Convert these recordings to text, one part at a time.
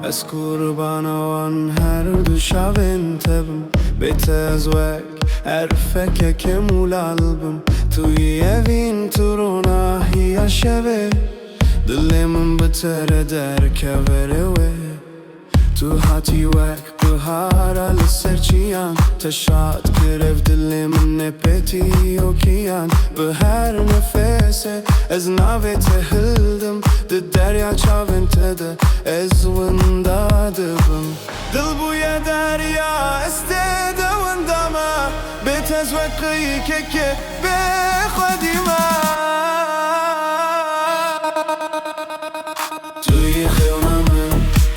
از قربانوان هر دو شبن تبم بتزوک عرفك كمول قلبم توی اوین تو رو ناهی شبه دل من بتر در کبروه تو هاتی وک بهارا لسرچیان تشاد کرف دل من نپتی اوکیان به هر نفسه از ناوی تهلدم ده دریا چاون تده از وندادبم دل بوی دریا استده وندامه بتزوقی که به خودیمه توی خیونمه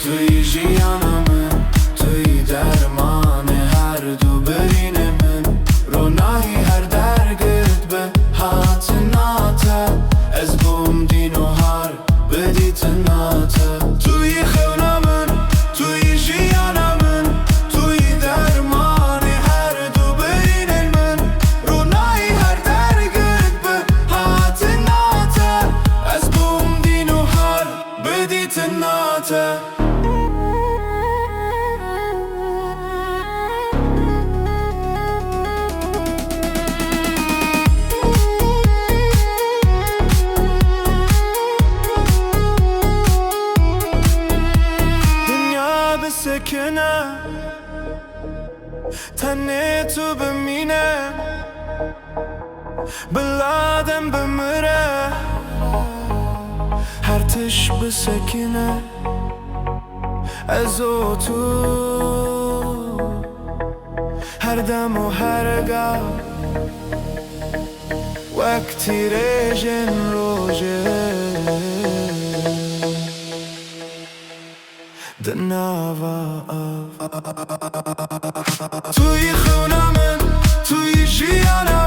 توی جیانمه توی درمان هر دو برین من روناهی هر درگرد به هات ناته از بوم دین و هر بدیت ناته توی خیونمن توی جیانمن توی درمان هر دو برین من روناهی هر درگرد به هات ناته از بوم دین و هر بدیت ناته سکنه تنه تو بمینه بلادم بمره هر تش بسکنه از او تو هر دم و هر گاه وقتی رژن روژه دناوا توی خونمن توی جیانم